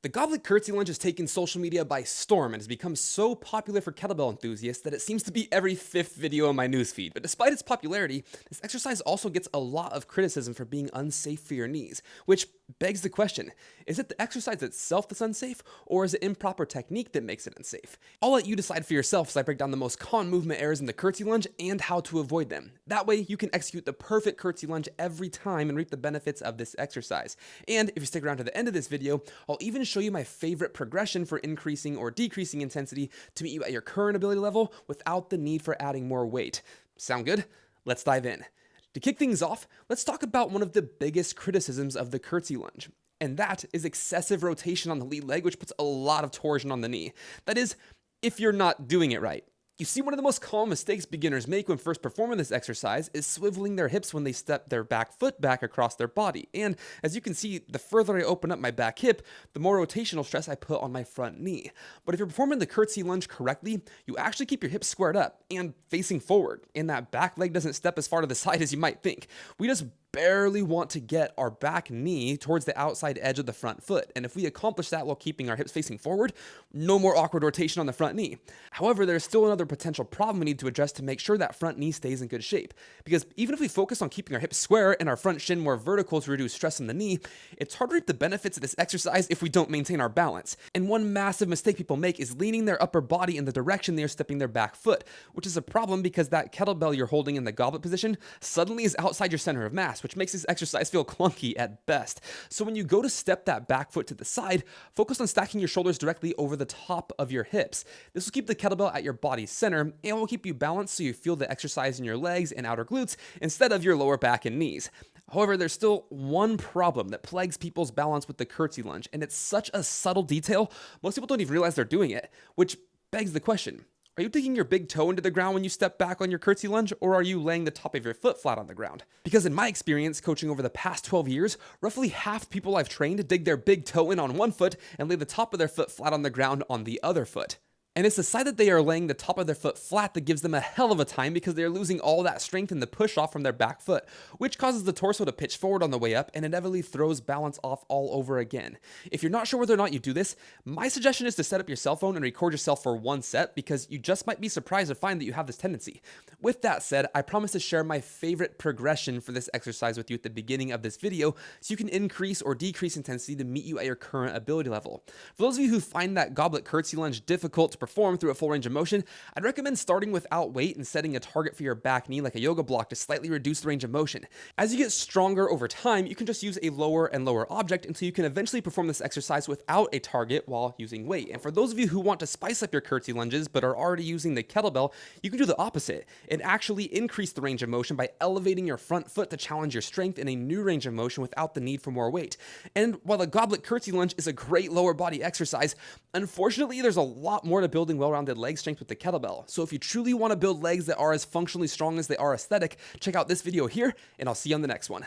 The Goblet Curtsy Lunge has taken social media by storm and has become so popular for kettlebell enthusiasts that it seems to be every fifth video on my newsfeed. But despite its popularity, this exercise also gets a lot of criticism for being unsafe for your knees, which begs the question, is it the exercise itself that's unsafe, or is it improper technique that makes it unsafe? I'll let you decide for yourself as I break down the most common movement errors in the Curtsy Lunge and how to avoid them. That way, you can execute the perfect Curtsy Lunge every time and reap the benefits of this exercise. And if you stick around to the end of this video, I'll even show you my favorite progression for increasing or decreasing intensity to meet you at your current ability level without the need for adding more weight. Sound good? Let's dive in. To kick things off, let's talk about one of the biggest criticisms of the Curtsy Lunge, and that is excessive rotation on the lead leg, which puts a lot of torsion on the knee. That is, if you're not doing it right. You see, one of the most common mistakes beginners make when first performing this exercise is swiveling their hips when they step their back foot back across their body. And as you can see, the further I open up my back hip, the more rotational stress I put on my front knee. But if you're performing the Curtsy Lunge correctly, you actually keep your hips squared up and facing forward, and that back leg doesn't step as far to the side as you might think. We just barely want to get our back knee towards the outside edge of the front foot. And if we accomplish that while keeping our hips facing forward, no more awkward rotation on the front knee. However, there's still another potential problem we need to address to make sure that front knee stays in good shape. Because even if we focus on keeping our hips square and our front shin more vertical to reduce stress on the knee, it's hard to reap the benefits of this exercise if we don't maintain our balance. And one massive mistake people make is leaning their upper body in the direction they're stepping their back foot, which is a problem because that kettlebell you're holding in the goblet position suddenly is outside your center of mass, which makes this exercise feel clunky at best. So when you go to step that back foot to the side, focus on stacking your shoulders directly over the top of your hips. This will keep the kettlebell at your body's center and will keep you balanced so you feel the exercise in your legs and outer glutes instead of your lower back and knees. However, there's still one problem that plagues people's balance with the Curtsy Lunge, and it's such a subtle detail, most people don't even realize they're doing it, which begs the question. Are you digging your big toe into the ground when you step back on your Curtsy Lunge, or are you laying the top of your foot flat on the ground? Because in my experience coaching over the past 12 years, roughly half people I've trained dig their big toe in on one foot and lay the top of their foot flat on the ground on the other foot. And it's the side that they are laying the top of their foot flat that gives them a hell of a time because they're losing all that strength in the push off from their back foot, which causes the torso to pitch forward on the way up and inevitably throws balance off all over again. If you're not sure whether or not you do this, my suggestion is to set up your cell phone and record yourself for one set because you just might be surprised to find that you have this tendency. With that said, I promise to share my favorite progression for this exercise with you at the beginning of this video so you can increase or decrease intensity to meet you at your current ability level. For those of you who find that Goblet Curtsy Lunge difficult to perform through a full range of motion, I'd recommend starting without weight and setting a target for your back knee like a yoga block to slightly reduce the range of motion. As you get stronger over time, you can just use a lower and lower object until you can eventually perform this exercise without a target while using weight. And for those of you who want to spice up your Curtsy Lunges but are already using the kettlebell, you can do the opposite and actually increase the range of motion by elevating your front foot to challenge your strength in a new range of motion without the need for more weight. And while the Goblet Curtsy Lunge is a great lower body exercise, unfortunately there's a lot more to building well-rounded leg strength with the kettlebell. So if you truly want to build legs that are as functionally strong as they are aesthetic, check out this video here, and I'll see you on the next one.